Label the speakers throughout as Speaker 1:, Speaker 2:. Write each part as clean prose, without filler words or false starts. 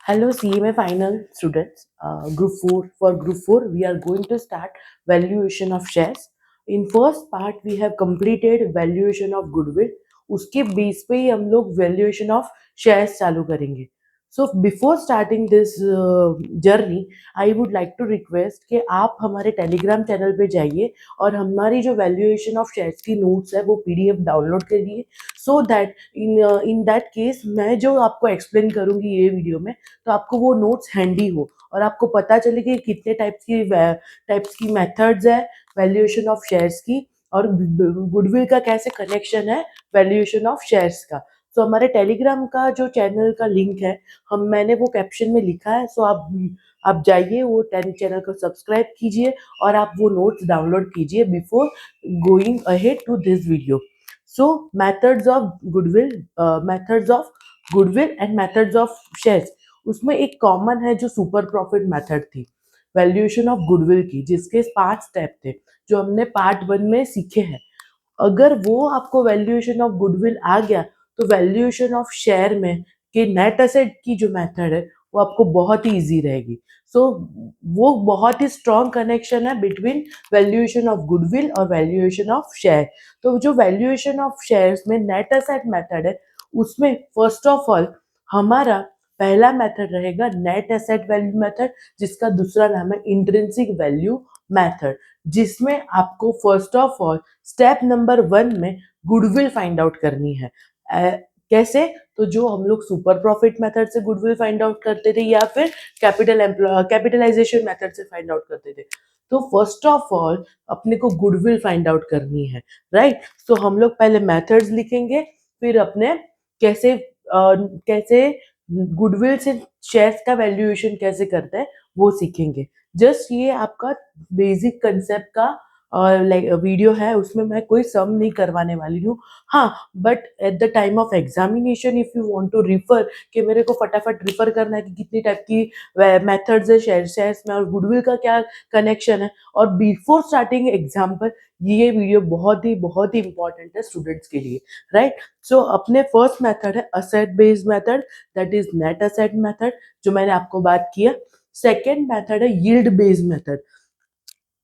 Speaker 1: Hello CMA final students, group 4. For group 4 we are going to start valuation of shares. In first part we have completed valuation of goodwill. उसके base पे ही हम लोग valuation of shares चालू करेंगे. So before starting this journey, I would like to request कि आप हमारे Telegram channel पे जाइए और हमारी जो वैल्यूएशन ऑफ शेयर्स की नोट्स है वो पीडीएफ डाउनलोड करिए, so that in that case मैं जो आपको एक्सप्लेन करूंगी ये वीडियो में, तो आपको वो नोट्स हैंडी हो और आपको पता चले कि कितने टाइप्स की मेथड्स है वैल्यूएशन ऑफ शेयर्स की और गुडविल का कैसे कनेक्शन है वैल्यूएशन ऑफ शेयर्स का. तो हमारे टेलीग्राम का जो चैनल का लिंक है मैंने वो कैप्शन में लिखा है, सो आप जाइए वो चैनल को सब्सक्राइब कीजिए और आप वो नोट्स डाउनलोड कीजिए before going ahead to this video. So methods of goodwill and methods of shares, उसमें एक कॉमन है जो सुपर प्रॉफिट मेथड थी वैल्यूएशन ऑफ गुडविल की, जिसके 5 स्टेप थे जो हमने पार्ट 1 में सीखे हैं. अगर वो आपको वैल्यूएशन ऑफ गुडविल आ गया तो वैल्यूएशन ऑफ शेयर में कि नेट एसेट की जो मेथड है वो आपको बहुत ही इजी रहेगी. सो वो बहुत ही स्ट्रॉन्ग कनेक्शन है बिटवीन वैल्यूएशन ऑफ गुडविल और वैल्यूएशन ऑफ शेयर. तो जो वैल्यूएशन ऑफ शेयर्स में नेट एसेट मेथड है उसमें फर्स्ट ऑफ ऑल हमारा पहला मेथड रहेगा नेट एसेट वैल्यू मेथड, जिसका दूसरा नाम है इंट्रिंसिक वैल्यू मेथड, जिसमें आपको first of all step number 1 में गुडविल फाइंड आउट करनी है. कैसे? तो जो हम लोग सुपर प्रॉफिट मेथड से गुडविल फाइंड आउट करते थे या फिर कैपिटलाइजेशन मेथड से फाइंड आउट करते थे. तो फर्स्ट ऑफ ऑल अपने को गुडविल फाइंड आउट करनी है, राइट? तो हम लोग पहले मेथड्स लिखेंगे, फिर अपने कैसे गुडविल से शेयर्स का वैल्यूएशन कैसे करते हैं वो सीखेंगे. जस्ट ये आपका बेसिक कंसेप्ट का वीडियो है, उसमें मैं कोई सम नहीं करवाने वाली हूँ. हाँ, but at the time of examination if you want to refer कि मेरे को फटाफट रिफर करना है कि कितनी टाइप की मेथड्स है शेयर्स में और गुडविल का क्या कनेक्शन है, और बिफोर स्टार्टिंग एग्जाम्पल ये वीडियो बहुत ही इंपॉर्टेंट है स्टूडेंट्स के लिए, राइट? सो अपने फर्स्ट मेथड है asset based method, that is net asset method, जो मैंने आपको बात किया. सेकेंड मेथड है yield based method,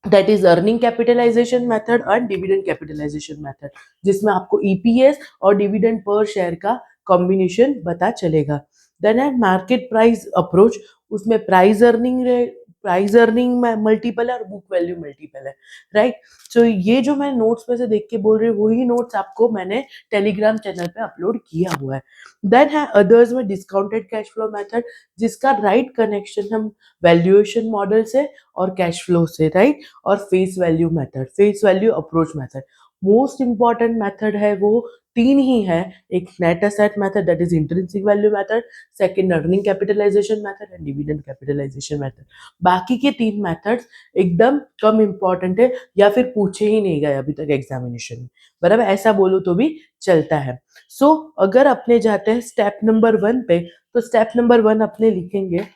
Speaker 1: that is earning capitalisation method और डिविडेंड कैपिटलाइजेशन मेथड, जिसमें आपको ईपीएस और डिविडेंड पर शेयर का कॉम्बिनेशन पता चलेगा. देन है मार्केट प्राइस अप्रोच, उसमें प्राइस अर्निंग मल्टीपल है और बुक वैल्यू मल्टीपल है, राइट? सो ये जो मैं नोट्स में से देख के बोल रही हूँ वही नोट्स आपको मैंने टेलीग्राम चैनल पे अपलोड किया हुआ है. देन है अदर्स में डिस्काउंटेड कैश फ्लो मेथड, जिसका राइट कनेक्शन हम वैल्यूएशन मॉडल से और कैश फ्लो से, राइट? और face value approach method. Most important method है वो 3 ही है. एक net asset method, that is intrinsic value method, second earning capitalisation method and dividend capitalisation method. बाकी के 3 मेथड्स एकदम कम इंपॉर्टेंट है या फिर पूछे ही नहीं गए अभी तक एग्जामिनेशन में, बराबर? ऐसा बोलो तो भी चलता है. सो अगर अपने जाते हैं स्टेप नंबर 1 पे, तो स्टेप नंबर 1 अपने लिखेंगे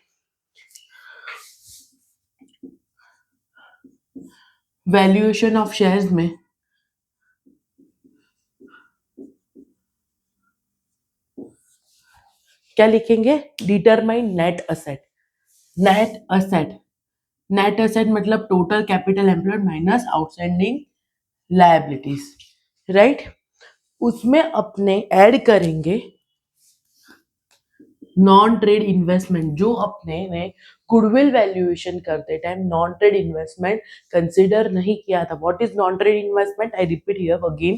Speaker 1: वैल्यूएशन ऑफ शेयर्स में क्या लिखेंगे? Determine net asset. Net asset मतलब total capital employed minus outstanding liabilities, right? उसमें अपने ऐड करेंगे नॉन ट्रेड इन्वेस्टमेंट, जो अपने ने गुडविल वैल्यूएशन करते time non trade investment consider नहीं किया था. What is non trade investment? I repeat here again.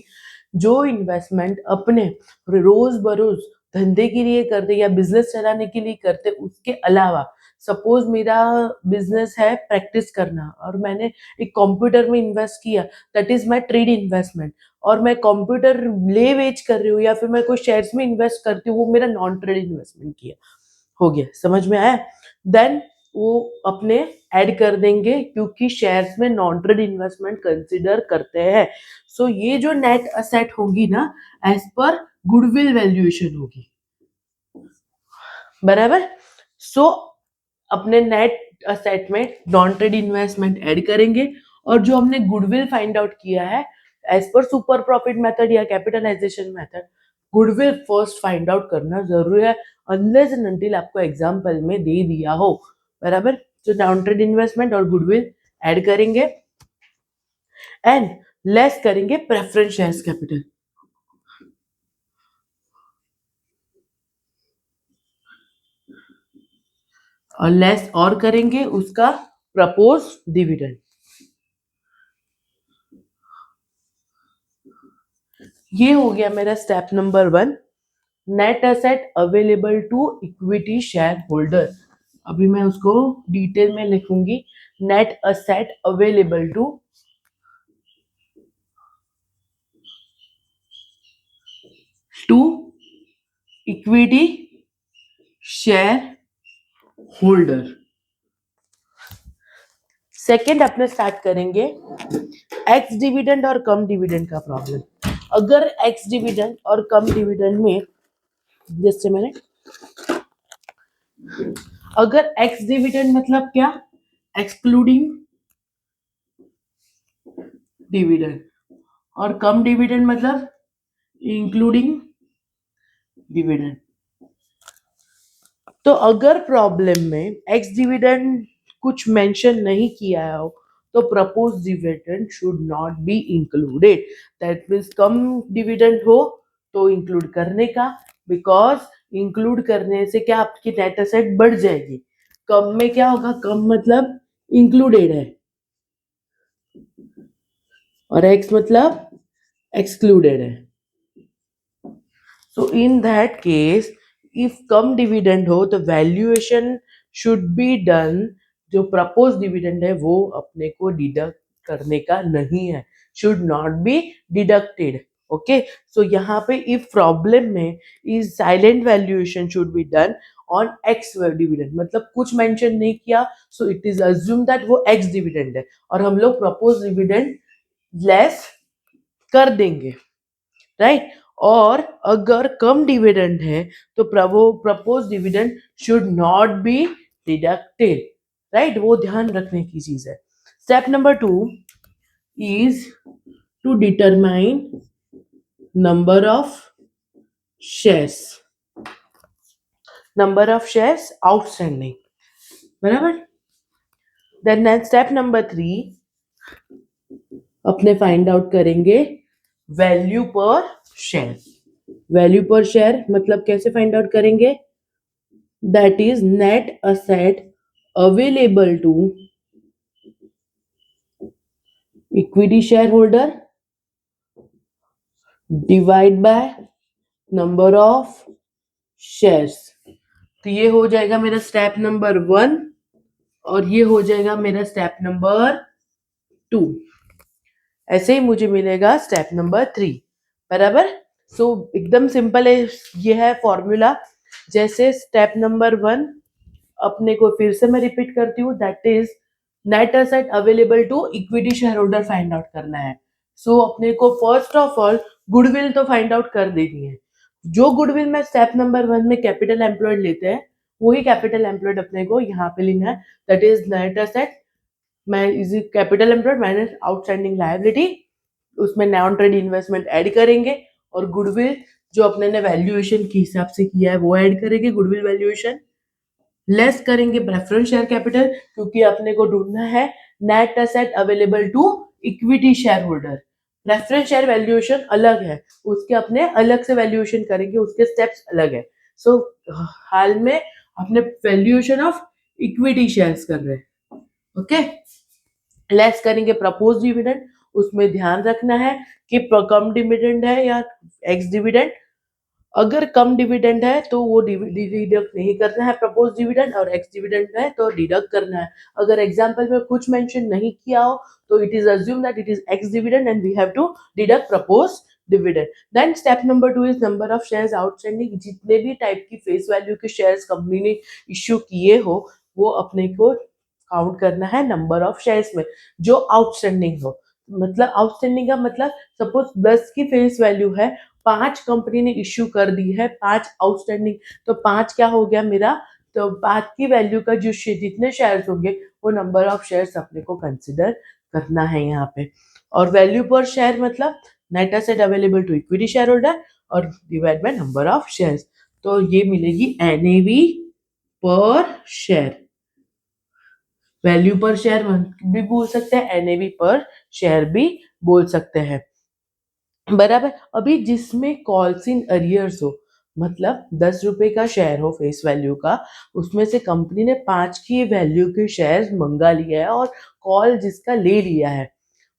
Speaker 1: जो इन्वेस्टमेंट अपने रोज बरोज धंधे के लिए करते या बिजनेस चलाने के लिए करते, उसके अलावा सपोज मेरा बिजनेस है प्रैक्टिस करना और मैंने एक कंप्यूटर में इन्वेस्ट किया, that is my trade investment. और मैं कंप्यूटर ले बेच कर रही हूँ या फिर मैं कोई शेयर्स में इन्वेस्ट करती हूँ, वो मेरा नॉन ट्रेड इन्वेस्टमेंट किया हो गया. समझ में आया? देन वो अपने ऐड कर देंगे क्योंकि शेयर्स में नॉन ट्रेड इन्वेस्टमेंट कंसिडर करते हैं. सो ये जो नेट असेट होगी ना, एज पर गुडविल वैल्यूएशन होगी, बराबर? सो अपने नेट असेट में नॉन ट्रेड इन्वेस्टमेंट ऐड करेंगे और जो हमने गुडविल फाइंड आउट किया है as per super profit method या capitalization method, goodwill first find out करना जरूरी है, अनलेस एंड अनटिल आपको एग्जाम्पल में दे दिया हो, बराबर। तो डाउन ट्रेड इन्वेस्टमेंट और गुडविल ऐड करेंगे एंड लेस करेंगे प्रेफरेंस शेयर्स कैपिटल, और लेस और करेंगे उसका प्रपोज डिविडेंड। ये हो गया मेरा step number 1, net asset available to equity share holder. अभी मैं उसको डिटेल में लिखूंगी, net asset available to equity share holder. Second अपने स्टार्ट करेंगे एक्स डिविडेंड और कम डिविडेंड का प्रॉब्लम। अगर एक्स डिविडेंड और कम डिविडेंड में, जैसे मैंने, अगर एक्स डिविडेंड मतलब क्या, एक्सक्लूडिंग डिविडेंड, और कम डिविडेंड मतलब इंक्लूडिंग डिविडेंड। तो अगर प्रॉब्लम में एक्स डिविडेंड कुछ मेंशन नहीं किया हो तो propose dividend should not be included. That means come dividend हो तो इंक्लूड करने का, बिकॉज इंक्लूड करने से क्या, आपकी नेट एसेट बढ़ जाएगी। कम में क्या होगा, कम मतलब इंक्लूडेड है, और एक्स मतलब एक्सक्लूडेड है। So in that case, if कम डिविडेंड हो तो वैल्यूएशन शुड बी डन, जो प्रपोज डिविडेंड है वो अपने को डिडक्ट करने का नहीं है, should not be deducted. Okay, so यहाँ पे इफ प्रॉब्लम में is silent valuation should be done on ex dividend, मतलब कुछ मेंशन नहीं किया, so it is assume that वो एक्स डिविडेंड है और हम लोग प्रपोज डिविडेंड लेस कर देंगे, राइट। और अगर कम डिविडेंड है तो propose dividend should not be deducted, right, वो ध्यान रखने की चीज है। Step number 2 is to determine number of shares, number of shares outstanding, बराबर। देन स्टेप नंबर 3 अपने फाइंड आउट करेंगे value per share. Value per share मतलब कैसे फाइंड आउट करेंगे, that is net asset available to equity shareholder divide by number of shares। तो ये हो जाएगा मेरा स्टेप नंबर 1 और ये हो जाएगा मेरा स्टेप नंबर 2। ऐसे ही मुझे मिलेगा स्टेप नंबर 3, बराबर। सो एकदम सिंपल है, ये है फॉर्मूला। जैसे स्टेप नंबर 1 अपने को फिर से मैं रिपीट करती हूँ, that is net asset available to equity share holder find out करना है। सो अपने को फर्स्ट ऑफ ऑल गुडविल तो फाइंड आउट कर देनी है। जो गुडविल में स्टेप नंबर 1 में कैपिटल एम्प्लॉयड लेते हैं वही कैपिटल एम्प्लॉयड अपने को यहाँ पे लेना है, दैट इज नेट एसेट मैं is capital employed minus outstanding liability, उसमें नॉन ट्रेड इन्वेस्टमेंट ऐड करेंगे और गुडविल जो अपने ने वैल्यूएशन के हिसाब से किया है वो ऐड करेंगे, गुडविल वैल्यूएशन लेस करेंगे प्रेफरेंस शेयर कैपिटल, क्योंकि अपने को ढूंढना है net asset available to equity share holder. Preference share valuation अलग है, उसके अपने अलग से वैल्यूएशन करेंगे, उसके स्टेप्स अलग है। सो हाल में अपने वैल्यूएशन ऑफ इक्विटी शेयर्स कर रहे हैं, ओके। लेस करेंगे प्रपोज डिविडेंड, उसमें ध्यान रखना है कि कम डिविडेंड है या एक्स डिविडेंड। अगर कम डिविडेंड है तो वो डिडक्ट नहीं करना है प्रपोज डिविडेंड, और एक्स डिविडेंड है तो डिडक्ट करना है। अगर एग्जांपल में कुछ मेंशन नहीं किया हो तो it is assume that it is ex dividend and we have to deduct propose dividend. Then step number 2 is number of shares outstanding. जितने भी टाइप की फेस वैल्यू के शेयर्स कंपनी ने इश्यू किए हो वो अपने को काउंट करना है नंबर ऑफ शेयर्स में जो आउटस्टैंडिंग हो। मतलब आउटस्टैंडिंग का मतलब सपोज 10 की फेस वैल्यू है, 5 कंपनी ने इश्यू कर दी है, 5 आउटस्टैंडिंग, तो 5 क्या हो गया मेरा, तो 5 की वैल्यू का जो जितने शेयर्स होंगे वो नंबर ऑफ शेयर्स अपने को कंसिडर करना है यहाँ पे। और वैल्यू पर शेयर मतलब net asset available to equity share holder और divide by number of shares, तो ये मिलेगी NAV पर शेयर। वैल्यू पर शेयर भी बोल सकते हैं, NAV पर शेयर भी बोल सकते हैं, बराबर। अभी जिसमें कॉल्स इन अरियर्स हो, मतलब 10 रुपए का शेयर हो फेस वैल्यू का, उसमें से कंपनी ने 5 की वैल्यू के शेयर मंगा लिया है और कॉल जिसका ले लिया है,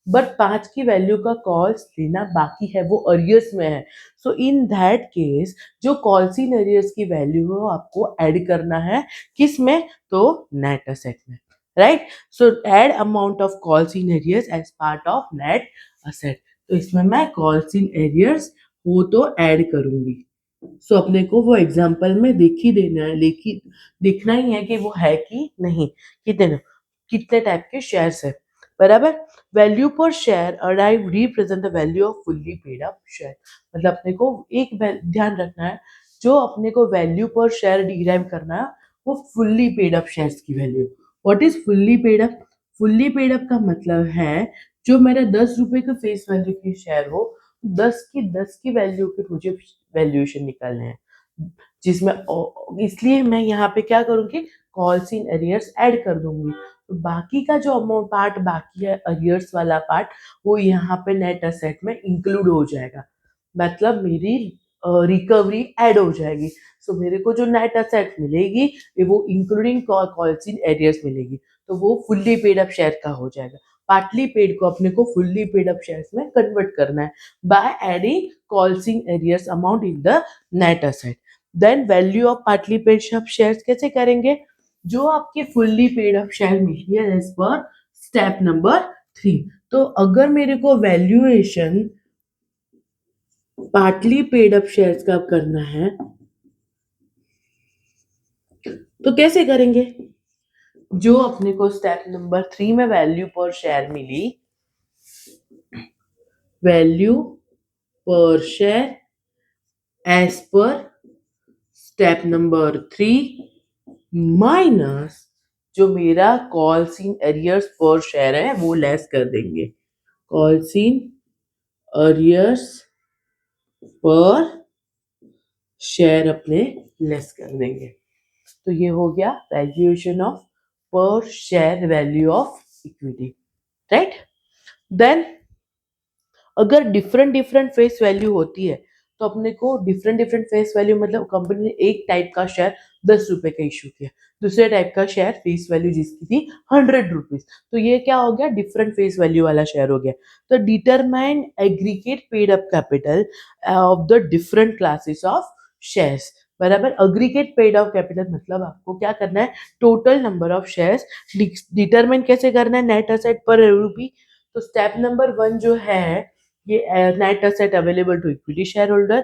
Speaker 1: बट 5 की वैल्यू का कॉल्स लेना बाकी है, वो अरियर्स में है। सो इन दैट केस जो कॉल्स इन अरियर्स की वैल्यू है वो आपको ऐड करना है, किस में, तो नेट असेट में, right. So add amount of calls in arrears as part of net asset, तो इसमें मैं कॉल्स इन एरियर्स वो तो ऐड करूंगी। सो अपने को वो एग्जांपल में देख ही देना है, लेकिन देखना ही है कि वो है कि नहीं, कितने टाइप के शेयर्स है, बराबर। Value per share arrive represent the value off fully paid up share, मतलब अपने को एक ध्यान रखना है, जो अपने को वैल्यू पर शेयर डिराइव करना है वो फुल्ली पेड अप शेयर्स की value. What is fully paid up? Fully paid up का मतलब है जो मेरा 10 रुपए का फेस वैल्यू की शेयर हो, 10 की वैल्यू के मुझे वैल्यूएशन निकालने हैं, जिसमें इसलिए मैं यहाँ पे क्या करूंगी, कॉल्स इन अरियर्स ऐड कर दूंगी, तो बाकी का जो अमाउंट पार्ट बाकी है अरियर्स वाला पार्ट, वो यहाँ पे नेट असेट में इंक्लूड हो जाएगा, मतलब मेरी रिकवरी ऐड हो जाएगी। सो मेरे को जो नेट असेट मिलेगी वो इंक्लूडिंग कॉल्स इन एरियर्स मिलेगी, तो वो फुल्ली पेड अप शेयर का हो जाएगा। पार्टली पेड को अपने को फुल्ली पेड अप शेयर्स में कन्वर्ट करना है by adding calls in arrears amount in the net asset. Then value of partly paid up shares कैसे करेंगे, जो आपके फुल्ली पेड अप शेयर मिली है एज पर स्टेप नंबर 3, तो अगर मेरे को valuation partly paid up shares का करना है तो कैसे करेंगे, जो अपने को स्टेप नंबर 3 में वैल्यू पर शेयर मिली, value per share as per step number 3 minus जो मेरा calls in arrears per share है वो लेस कर देंगे, calls in arrears per share अपने लेस कर देंगे, तो ये हो गया valuation of per share value of equity, right. Then अगर डिफरेंट डिफरेंट फेस वैल्यू होती है तो अपने को डिफरेंट डिफरेंट फेस वैल्यू, मतलब कंपनी ने एक टाइप का शेयर 10 रुपए का इशू किया, दूसरे टाइप का शेयर फेस वैल्यू जिसकी थी 100 रुपीज, तो ये क्या हो गया, डिफरेंट फेस वैल्यू वाला शेयर हो गया। तो determine aggregate paid up capital of the different classes of shares, बराबर। अग्रीगेट पेड अप कैपिटल मतलब आपको क्या करना है, total number of shares determine कैसे करना है, नेट असेट पर रूपी। तो स्टेप नंबर 1 जो है ये net asset available to equity share holder,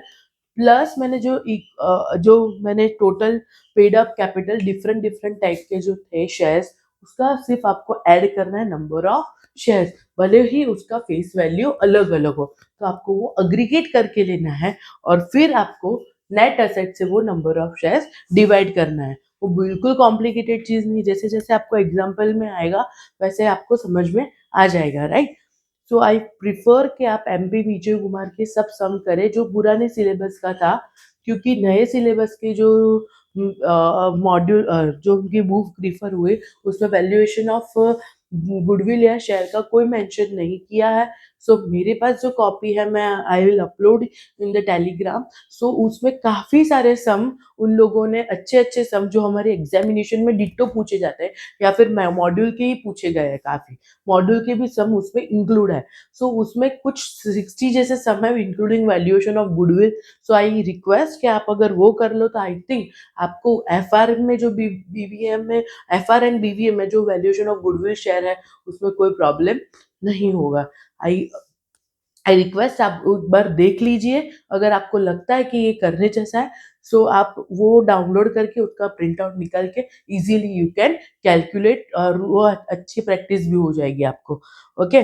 Speaker 1: plus मैंने जो मैंने total paid up capital different different type के जो थे शेयर्स, उसका सिर्फ आपको ऐड करना है नंबर ऑफ शेयर्स, भले ही उसका फेस वैल्यू अलग अलग हो, तो आपको वो अग्रीगेट करके लेना है और फिर आपको नेट असेट से वो नंबर ऑफ शेयर्स डिवाइड करना है। वो बिल्कुल कॉम्प्लिकेटेड चीज नहीं, जैसे जैसे आपको एग्जाम्पल में आएगा वैसे आपको समझ में आ जाएगा, राइट। सो आई प्रिफर कि आप MP विजय कुमार के सब सम करें जो पुराने सिलेबस का था, क्योंकि नए सिलेबस के जो मॉड्यूल जो उनकी बुक प्रीफर हुए उसमें वैल्यूएशन ऑफ गुडविल या शेयर का कोई मेंशन नहीं किया है। सो मेरे पास जो कॉपी है मैं I will upload in the Telegram. So उसमें काफी सारे सम उन लोगों ने अच्छे अच्छे सम जो हमारे एग्जामिनेशन में डिट्टो पूछे जाते हैं या फिर मॉड्यूल के ही पूछे गए हैं, काफी मॉड्यूल के भी सम उसमें इंक्लूड है। सो उसमें कुछ 60 जैसे सम है including valuation of goodwill. So I request कि आप अगर वो कर लो तो आई थिंक आपको FR में जो BVM में FR एंड BVM में जो वैल्यूएशन ऑफ गुडविल शेयर है उसमें कोई प्रॉब्लम नहीं होगा। आई आई रिक्वेस्ट आप एक बार देख लीजिए, अगर आपको लगता है कि ये करने जैसा है सो आप वो डाउनलोड करके उसका प्रिंट आउट निकाल के इजीली यू कैन कैलकुलेट, और वो अच्छी प्रैक्टिस भी हो जाएगी आपको, ओके।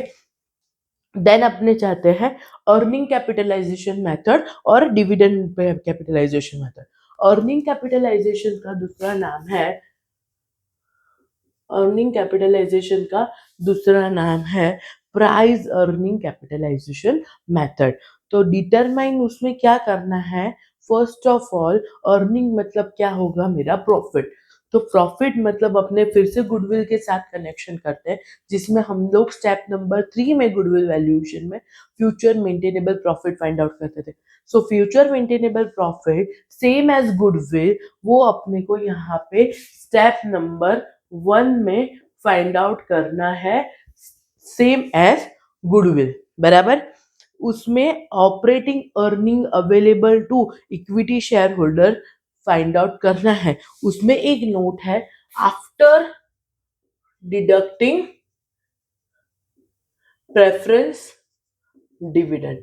Speaker 1: देन अपने चाहते हैं अर्निंग कैपिटलाइजेशन मेथड और dividend capitalisation method. Earning capitalisation का दूसरा नाम है अर्निंग कैपिटलाइजेशन का दूसरा नाम है प्राइस अर्निंग कैपिटलाइजेशन मेथड। तो डिटरमाइन उसमें क्या करना है, फर्स्ट ऑफ ऑल अर्निंग मतलब क्या होगा, मेरा प्रॉफिट। तो प्रॉफिट मतलब अपने फिर से गुडविल के साथ कनेक्शन करते हैं, जिसमें हम लोग स्टेप नंबर 3 में गुडविल वैल्यूएशन में future maintainable profit find out करते थे। So future maintainable profit same as goodwill, वो अपने को यहाँ पे स्टेप नंबर 1 में फाइंड आउट करना है, सेम एज गुडविल, बराबर। उसमें operating earning available to equity share holder find out करना है। उसमें एक नोट है, after deducting preference dividend.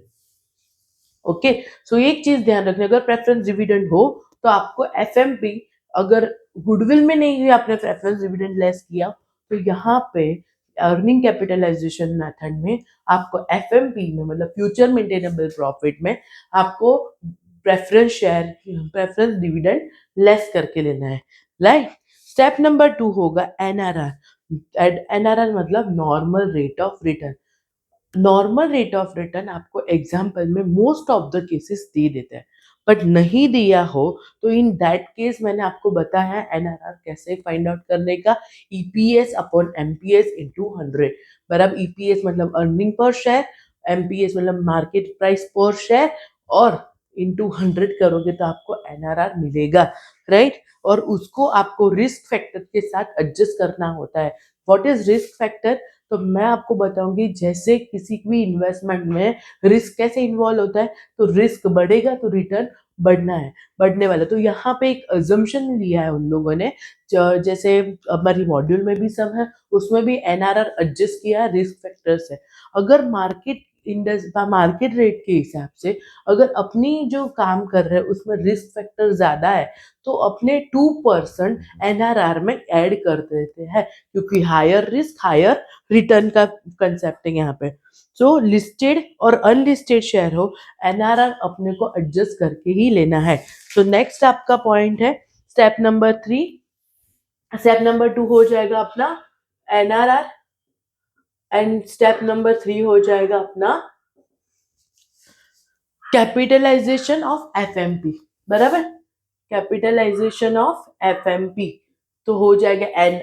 Speaker 1: Okay, so एक चीज ध्यान रखना, अगर प्रेफरेंस डिविडेंड हो तो आपको एफएमपी, अगर गुडविल में नहीं हुई आपने प्रेफरेंस डिविडेंड लेस किया, तो यहाँ पे अर्निंग कैपिटलाइजेशन मेथड में आपको एफएमपी में मतलब फ्यूचर मेंटेनेबल प्रॉफिट में आपको प्रेफरेंस डिविडेंड लेस करके लेना है, राइट। स्टेप नंबर 2 होगा एनआरआर। एनआरआर मतलब normal rate of return. Normal rate of return आपको एग्जाम्पल में most of the cases they देते हैं, बट नहीं दिया हो तो इन दैट केस मैंने आपको बताया है एनआरआर कैसे फाइंड आउट करने का, ईपीएस अपॉन एमपीएस इंटू 100, बराबर। ईपीएस मतलब अर्निंग पर शेयर, एमपीएस मतलब मार्केट प्राइस पर शेयर, और इंटू 100 करोगे तो आपको एनआरआर मिलेगा, राइट। और उसको आपको रिस्क फैक्टर के साथ एडजस्ट करना होता है। व्हाट इज रिस्क फैक्टर, तो मैं आपको बताऊंगी जैसे किसी भी इन्वेस्टमेंट में रिस्क कैसे इन्वॉल्व होता है, तो रिस्क बढ़ेगा तो रिटर्न बढ़ना है, बढ़ने वाला। तो यहाँ पे एक अजम्पशन लिया है उन लोगों ने, जैसे हमारी मॉड्यूल में भी सब है, उसमें भी एनआरआर एडजस्ट किया है रिस्क फैक्टर से। अगर मार्केट रेट के हिसाब से अगर अपनी जो काम कर रहे हैं उसमें रिस्क फैक्टर ज्यादा है, तो अपने 2% एनआरआर में ऐड कर देते हैं, क्योंकि हायर रिस्क हायर रिटर्न का कंसेप्ट है यहाँ पे। सो लिस्टेड और अनलिस्टेड शेयर हो, एनआरआर अपने को एडजस्ट करके ही लेना है। तो नेक्स्ट आपका पॉइंट है स्टेप नंबर 3। स्टेप नंबर 2 हो जाएगा अपना एनआरआर, एंड स्टेप नंबर 3 हो जाएगा अपना कैपिटलाइजेशन ऑफ एफएमपी, बराबर। कैपिटलाइजेशन ऑफ एफएमपी तो हो जाएगा an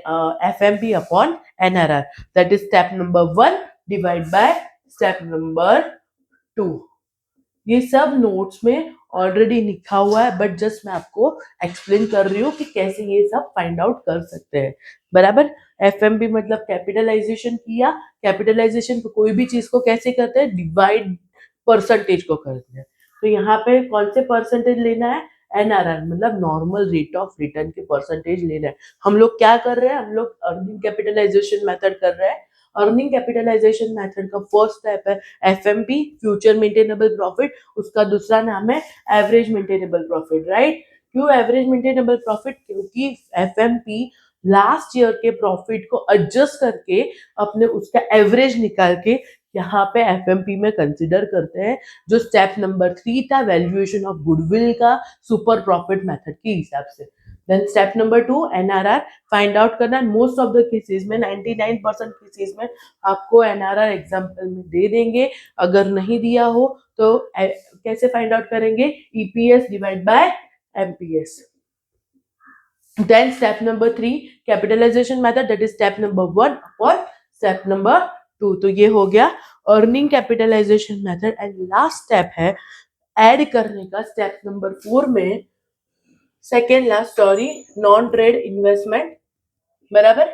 Speaker 1: FMP upon NRR, that is step number 1 divide by step number 2। ये सब नोट्स में ऑलरेडी लिखा हुआ है, बट जस्ट मैं आपको एक्सप्लेन कर रही हूँ कि कैसे ये सब फाइंड आउट कर सकते हैं, बराबर। एफएमपी मतलब कैपिटलाइजेशन किया, कैपिटलाइजेशन कोई भी चीज को कैसे करते हैं, डिवाइड परसेंटेज को करते हैं। तो यहाँ पे कौन से परसेंटेज लेना है, एनआरआर मतलब नॉर्मल रेट ऑफ रिटर्न के परसेंटेज लेना है। हम लोग क्या कर रहे हैं, हम लोग अर्निंग कैपिटलाइजेशन मेथड कर रहे हैं। अर्निंग कैपिटलाइजेशन मेथड का फर्स्ट स्टेप है एफएमपी, फ्यूचर मेंटेनेबल प्रॉफिट, उसका दूसरा नाम है एवरेज मेंटेनेबल प्रॉफिट, राइट। क्यों एवरेज मेंटेनेबल प्रॉफिट, क्योंकि एफएमपी लास्ट ईयर के प्रॉफिट को एडजस्ट करके अपने उसका एवरेज निकाल के यहाँ पे एफएमपी में कंसिडर करते हैं, जो स्टेप नंबर 3 था वैल्यूएशन ऑफ गुडविल का सुपर प्रॉफिट मेथड के हिसाब से। Then step number 2 NRR find out करना। मोस्ट ऑफ द केसेस में 99% केसेस में आपको एनआरआर एग्जांपल में दे देंगे, अगर नहीं दिया हो तो कैसे फाइंड आउट करेंगे, EPS divide by MPS. Then step number 3 capitalisation method, that is step number 1 और स्टेप नंबर 2। तो ये हो गया earning capitalisation method. And last step है ऐड करने का, स्टेप नंबर 4 में second last, sorry, non trade investment, बराबर।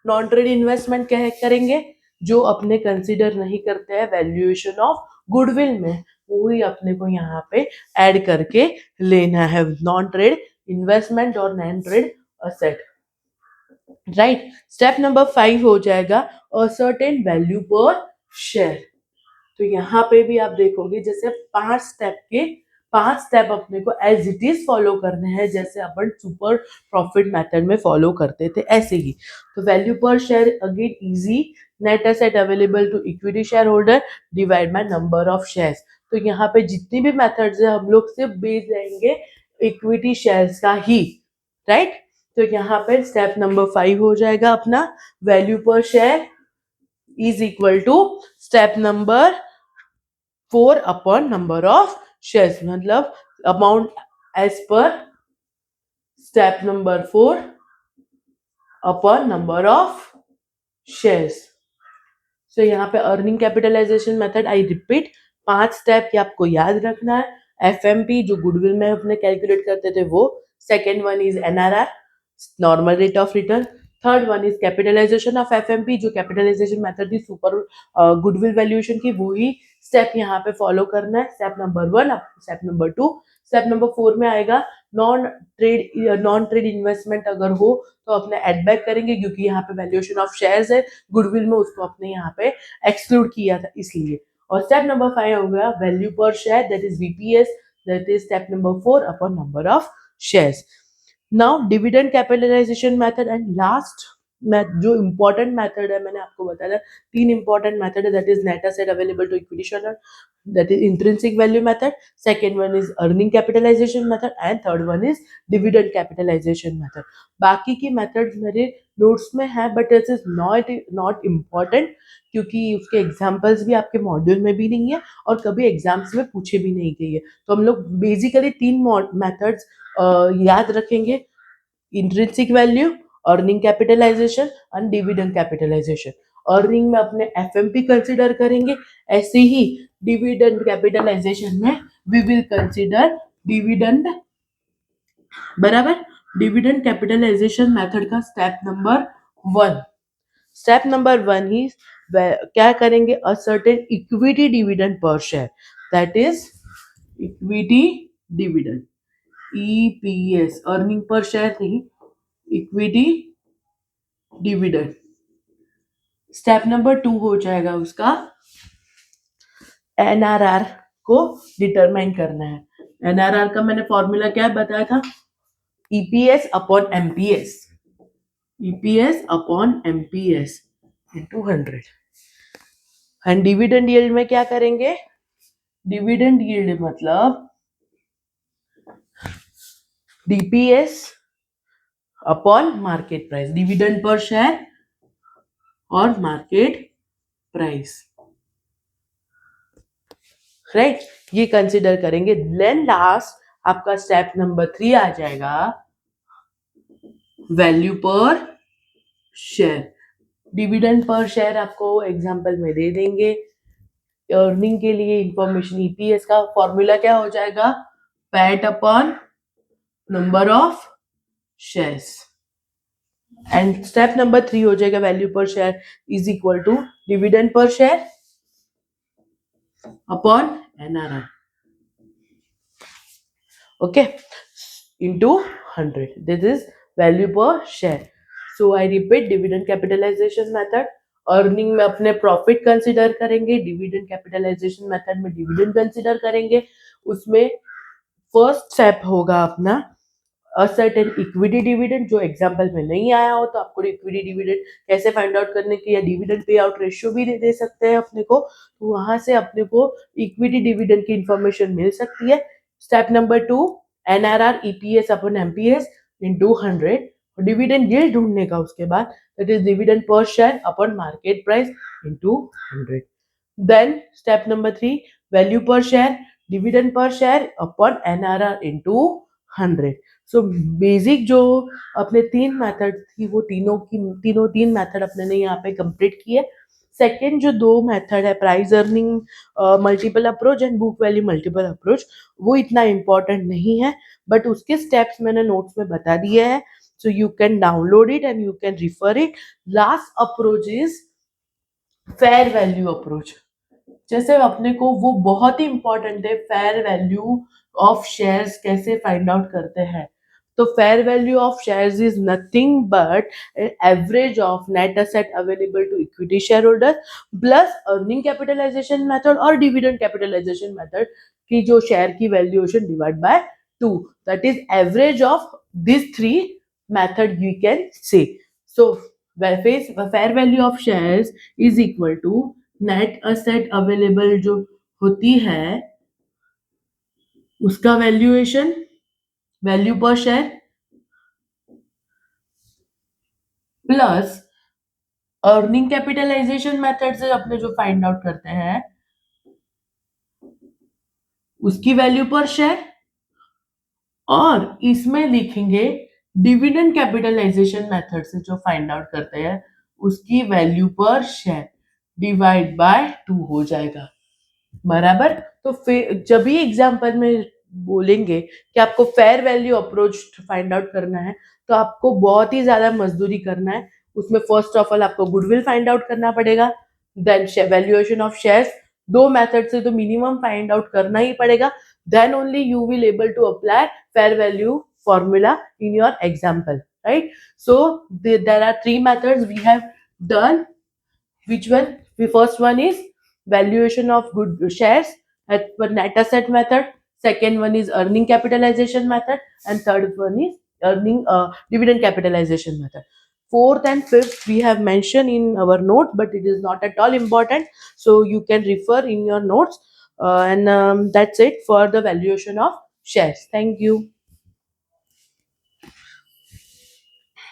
Speaker 1: नॉन ट्रेड इन्वेस्टमेंट क्या करेंगे, जो अपने कंसीडर नहीं करते हैं वैल्यूएशन ऑफ गुडविल में, वही अपने को यहाँ पे ऐड करके लेना है, नॉन ट्रेड इन्वेस्टमेंट और non trade asset, right. Step number 5 हो जाएगा a certain value per share. तो यहाँ पे भी आप देखोगे जैसे 5 स्टेप अपने को एज इट इज फॉलो करने हैं, जैसे अपन सुपर प्रॉफिट मेथड में फॉलो करते थे ऐसे ही। तो value per share again easy, net asset available to equity share holder divide by number of shares. तो यहाँ पे जितनी भी मेथड्स है हम लोग सिर्फ बेस रहेंगे इक्विटी शेयर्स का ही, राइट। तो यहाँ पे स्टेप नंबर 5 हो जाएगा अपना value per share is equal to step number 4 upon number of shares, मतलब amount as per step number 4 upon number of shares. So यहाँ पे earning capitalisation method, I repeat, 5 step ये आपको याद रखना है. एफएमपी जो गुडविल में अपने कैलकुलेट करते थे वो. Second one is NRR, normal rate of return. Third one is capitalisation of FMP, जो कैपिटलाइजेशन मेथड थी सुपर गुडविल वैल्यूएशन की, वही स्टेप यहाँ पे फॉलो करना है. Step number 1, step number 2. Step number 4 में आएगा नॉन ट्रेड इन्वेस्टमेंट अगर हो तो अपने एड बैक करेंगे, क्योंकि यहाँ पे वैल्यूएशन ऑफ शेयर्स है गुडविल में, उसको अपने यहाँ पे एक्सक्लूड किया था इसलिए. और स्टेप नंबर 5 हो गया value per share, that is VPS, that is step number 4 upon number of shares. Now dividend capitalisation method and last जो इंपॉर्टेंट मेथड है, मैंने आपको बताया 3 इंपॉर्टेंट मेथड है, that is net asset available to equity shareholder, that is intrinsic value method. Second one is earning capitalization method and third one is dividend capitalization method. बाकी की methods मेरे notes में है, but it is not important, क्योंकि उसके examples भी आपके module में भी नहीं है और कभी एग्जाम्स में पूछे भी नहीं गई है. तो हम लोग बेसिकली 3 मेथड्स याद रखेंगे: intrinsic value, earning capitalisation and dividend capitalisation. Earning में अपने एफएमपी कंसीडर करेंगे, ऐसे ही डिविडेंड कैपिटलाइजेशन में वी विल कंसीडर डिविडेंड. बराबर. डिविडेंड कैपिटलाइजेशन मेथड का स्टेप नंबर 1. स्टेप नंबर 1 ही क्या करेंगे, a certain equity dividend per share, that is equity dividend, EPS, earning per share नहीं, इक्विटी डिविडेंड. स्टेप नंबर 2 हो जाएगा उसका एनआरआर को डिटरमाइन करना है. एनआरआर का मैंने फॉर्मूला क्या बताया था, EPS upon MPS, EPS upon MPS into 100. And dividend yield में क्या करेंगे, डिविडेंड यील्ड मतलब DPS upon market price, dividend per share और मार्केट प्राइस, राइट. ये कंसिडर करेंगे. देन लास्ट आपका स्टेप नंबर 3 आ जाएगा value per share. Dividend per share आपको एग्जांपल में दे देंगे. अर्निंग के लिए इंफॉर्मेशन, ईपीएस का फॉर्मूला क्या हो जाएगा, PAT upon number of shares. And step number 3 हो जाएगा value per share is equal to dividend per share upon NRR, okay, into 100. This is value per share. So I repeat, dividend capitalization method, earning में अपने profit consider करेंगे, dividend capitalisation method में dividend consider करेंगे. उसमें first step होगा अपना certain equity dividend, जो example में नहीं आया हो तो आपको इक्विटी डिविडेंड कैसे फाइंड आउट करने की, या डिविडेंड पे आउट रेशियो भी दे सकते हैं अपने को, तो वहां से अपने को इक्विटी डिविडेंड की इंफॉर्मेशन मिल सकती है. Step number 2, NRR EPS upon MPS into 100. Dividend yield ढूंढने का उसके बाद, that is dividend per share upon market price into 100. Then step number 3, value per share, dividend per share upon NRR into 100. So basic जो अपने 3 method थी वो तीनों 3 method अपने ने यहाँ पे कंप्लीट किए. सेकेंड जो 2 मेथड है, price earning multiple approach and book value multiple approach, वो इतना इंपॉर्टेंट नहीं है, बट उसके स्टेप्स मैंने नोट्स में बता दिए हैं. So you can download it and you can refer it. Last approach is fair value approach. जैसे अपने को वो बहुत ही इंपॉर्टेंट है, फेयर वैल्यू ऑफ शेयर्स कैसे फाइंड आउट करते हैं. तो fair value of shares is nothing but average of net asset available to equity share holder plus earning capitalisation method और डिविडेंड कैपिटलाइजेशन मेथड की जो शेयर की valuation divide by 2, that is average of this 3 method you can say. So fair value of shares is equal to net asset available जो होती है उसका valuation, value per share plus earning capitalisation method से अपने जो find out करते हैं उसकी वैल्यू पर शेयर, और इसमें लिखेंगे डिविडेंड कैपिटलाइजेशन मेथड से जो फाइंड आउट करते हैं उसकी value per share divide by 2 हो जाएगा। बराबर। तो फिर जब भी एग्जाम्पल में बोलेंगे कि आपको fair value approach find out करना है तो आपको बहुत ही ज्यादा मजदूरी करना है। उसमें फर्स्ट ऑफ ऑल आपको गुडविल फाइंड आउट करना पड़ेगा, देन वैल्यूएशन ऑफ शेयर्स। दो मेथड से तो मिनिमम फाइंड आउट करना ही पड़ेगा, then only you will able to apply fair value formula in your example, right? So there are three methods we have done. Which one? The first one is valuation of good shares as per net asset method. Second one is earning capitalization method, and third one is earning dividend capitalization method. Fourth and fifth we have mentioned in our note, but it is not at all important, so you can refer in your notes. And that's it for the valuation of shares. Thank you.